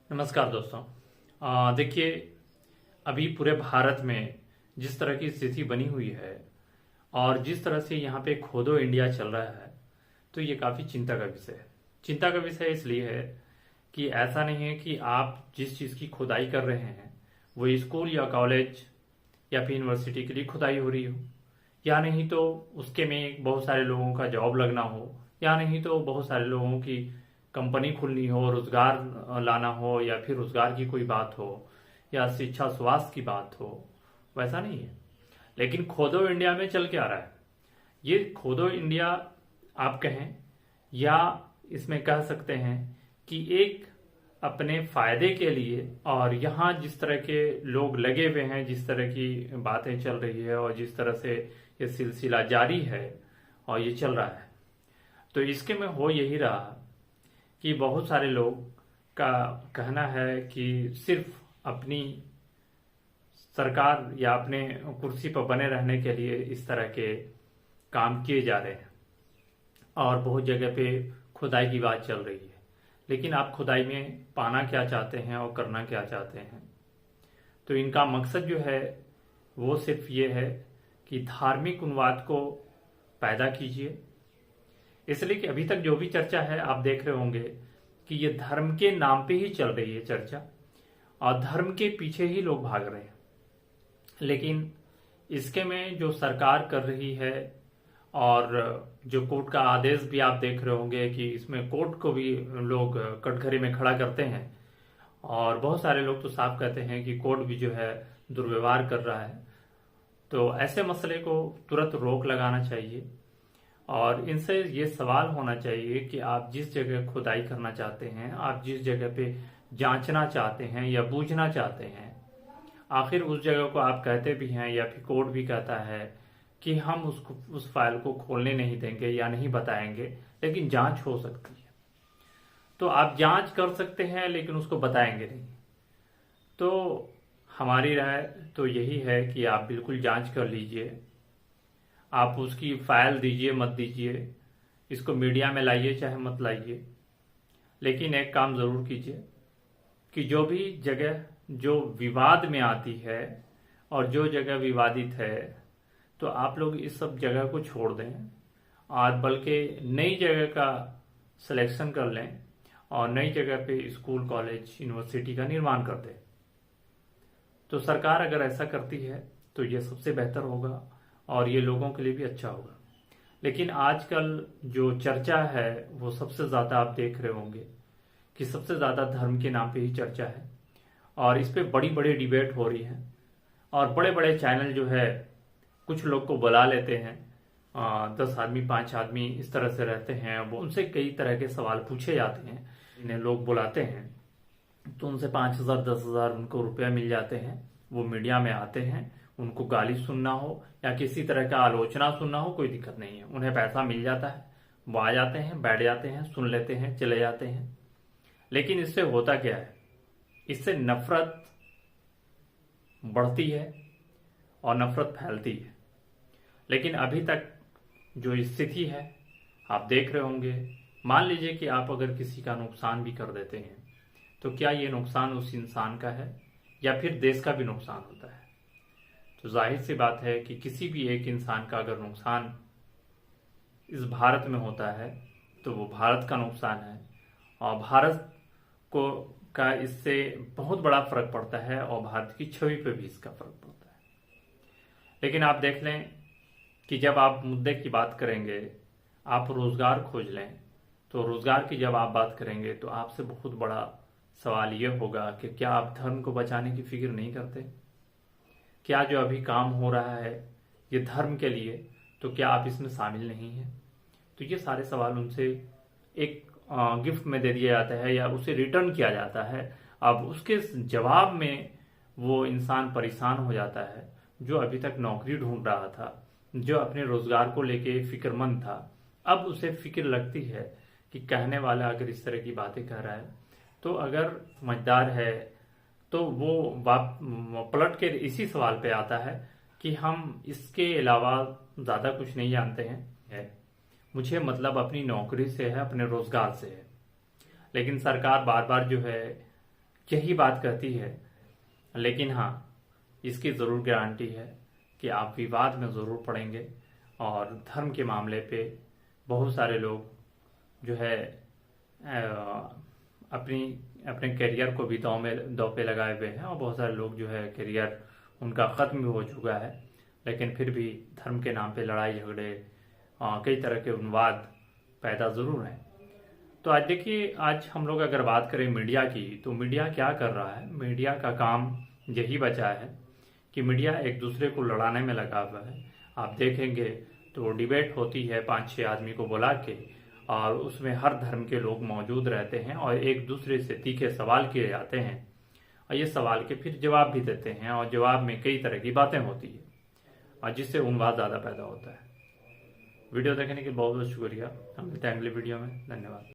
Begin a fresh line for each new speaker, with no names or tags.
नमस्कार दोस्तों। देखिए, अभी पूरे भारत में जिस तरह की स्थिति बनी हुई है और जिस तरह से यहाँ पे खोदो इंडिया चल रहा है, तो ये काफ़ी चिंता का विषय है। चिंता का विषय इसलिए है कि ऐसा नहीं है कि आप जिस चीज़ की खुदाई कर रहे हैं वो स्कूल या कॉलेज या फिर यूनिवर्सिटी के लिए खुदाई हो रही हो, या नहीं तो उसके में बहुत सारे लोगों का जॉब लगना हो, या नहीं तो बहुत सारे लोगों की कंपनी खुलनी हो, रोजगार लाना हो, या फिर रोजगार की कोई बात हो, या शिक्षा स्वास्थ्य की बात हो। वैसा नहीं है। लेकिन खोदो इंडिया में चल के आ रहा है। ये खोदो इंडिया आप कहें, या इसमें कह सकते हैं कि एक अपने फायदे के लिए, और यहाँ जिस तरह के लोग लगे हुए हैं, जिस तरह की बातें चल रही है और जिस तरह से ये सिलसिला जारी है और ये चल रहा है, तो इसके में हो यही रहा कि बहुत सारे लोग का कहना है कि सिर्फ अपनी सरकार या अपने कुर्सी पर बने रहने के लिए इस तरह के काम किए जा रहे हैं, और बहुत जगह पे खुदाई की बात चल रही है। लेकिन आप खुदाई में पाना क्या चाहते हैं और करना क्या चाहते हैं? तो इनका मकसद जो है वो सिर्फ ये है कि धार्मिक उन्माद को पैदा कीजिए। इसलिए कि अभी तक जो भी चर्चा है, आप देख रहे होंगे कि ये धर्म के नाम पे ही चल रही है चर्चा, और धर्म के पीछे ही लोग भाग रहे हैं। लेकिन इसके में जो सरकार कर रही है, और जो कोर्ट का आदेश भी आप देख रहे होंगे कि इसमें कोर्ट को भी लोग कटघरे में खड़ा करते हैं, और बहुत सारे लोग तो साफ कहते हैं कि कोर्ट भी जो है दुर्व्यवहार कर रहा है। तो ऐसे मसले को तुरंत रोक लगाना चाहिए, और इनसे ये सवाल होना चाहिए कि आप जिस जगह खुदाई करना चाहते हैं, आप जिस जगह पे जांचना चाहते हैं या बूझना चाहते हैं, आखिर उस जगह को आप कहते भी हैं या फिर कोर्ट भी कहता है कि हम उस फाइल को खोलने नहीं देंगे या नहीं बताएंगे, लेकिन जांच हो सकती है। तो आप जांच कर सकते हैं लेकिन उसको बताएंगे नहीं। तो हमारी राय तो यही है कि आप बिल्कुल जांच कर लीजिए। आप उसकी फाइल दीजिए मत दीजिए, इसको मीडिया में लाइए चाहे मत लाइए, लेकिन एक काम जरूर कीजिए कि जो भी जगह जो विवाद में आती है और जो जगह विवादित है, तो आप लोग इस सब जगह को छोड़ दें, और बल्कि नई जगह का सिलेक्शन कर लें और नई जगह पे स्कूल कॉलेज यूनिवर्सिटी का निर्माण कर दें। तो सरकार अगर ऐसा करती है तो ये सबसे बेहतर होगा और ये लोगों के लिए भी अच्छा होगा। लेकिन आजकल जो चर्चा है वो सबसे ज़्यादा आप देख रहे होंगे कि सबसे ज़्यादा धर्म के नाम पे ही चर्चा है, और इस पे बड़ी बड़ी डिबेट हो रही है, और बड़े बड़े चैनल जो है कुछ लोग को बुला लेते हैं, 10 आदमी 5 आदमी इस तरह से रहते हैं, वो उनसे कई तरह के सवाल पूछे जाते हैं। इन्हें लोग बुलाते हैं तो उनसे 5,000 10,000 उनको रुपया मिल जाते हैं। वो मीडिया में आते हैं, उनको गाली सुनना हो या किसी तरह का आलोचना सुनना हो, कोई दिक्कत नहीं है, उन्हें पैसा मिल जाता है। वो आ जाते हैं, बैठ जाते हैं, सुन लेते हैं, चले जाते हैं। लेकिन इससे होता क्या है? इससे नफरत बढ़ती है और नफरत फैलती है। लेकिन अभी तक जो स्थिति है आप देख रहे होंगे, मान लीजिए कि आप अगर किसी का नुकसान भी कर देते हैं, तो क्या ये नुकसान उस इंसान का है या फिर देश का भी नुकसान होता है? तो जाहिर सी बात है कि किसी भी एक इंसान का अगर नुकसान इस भारत में होता है तो वो भारत का नुकसान है, और भारत को का इससे बहुत बड़ा फर्क पड़ता है, और भारत की छवि पे भी इसका फर्क पड़ता है। लेकिन आप देख लें कि जब आप मुद्दे की बात करेंगे, आप रोजगार खोज लें, तो रोजगार की जब आप बात करेंगे तो आपसे बहुत बड़ा सवाल ये होगा कि क्या आप धर्म को बचाने की फिक्र नहीं करते? क्या जो अभी काम हो रहा है ये धर्म के लिए, तो क्या आप इसमें शामिल नहीं हैं? तो ये सारे सवाल उनसे एक गिफ्ट में दे दिया जाता है या उसे रिटर्न किया जाता है। अब उसके जवाब में वो इंसान परेशान हो जाता है जो अभी तक नौकरी ढूंढ रहा था, जो अपने रोजगार को लेके फिक्रमंद था। अब उसे फिक्र लगती है कि कहने वाला अगर इस तरह की बातें कह रहा है, तो अगर समझदार है तो वो पलट के इसी सवाल पे आता है कि हम इसके अलावा ज्यादा कुछ नहीं जानते हैं, मुझे मतलब अपनी नौकरी से है, अपने रोजगार से है। लेकिन सरकार बार बार जो है यही बात कहती है। लेकिन हाँ, इसकी ज़रूर गारंटी है कि आप विवाद में ज़रूर पड़ेंगे और धर्म के मामले पे बहुत सारे लोग जो है अपनी अपने करियर को भी दांव पे लगाए हुए हैं और बहुत सारे लोग जो है करियर उनका ख़त्म भी हो चुका है, लेकिन फिर भी धर्म के नाम पे लड़ाई झगड़े कई तरह के उन्माद पैदा ज़रूर हैं। तो आज देखिए, आज हम लोग अगर बात करें मीडिया की, तो मीडिया क्या कर रहा है? मीडिया का काम यही बचा है कि मीडिया एक दूसरे को लड़ाने में लगा हुआ है। आप देखेंगे तो डिबेट होती है 5-6 आदमी को बुला के, और उसमें हर धर्म के लोग मौजूद रहते हैं और एक दूसरे से तीखे सवाल किए जाते हैं और ये सवाल के फिर जवाब भी देते हैं और जवाब में कई तरह की बातें होती है और जिससे उन्माद ज़्यादा पैदा होता है। वीडियो देखने के लिए बहुत बहुत शुक्रिया। हम मिलते हैं अगले वीडियो में। धन्यवाद।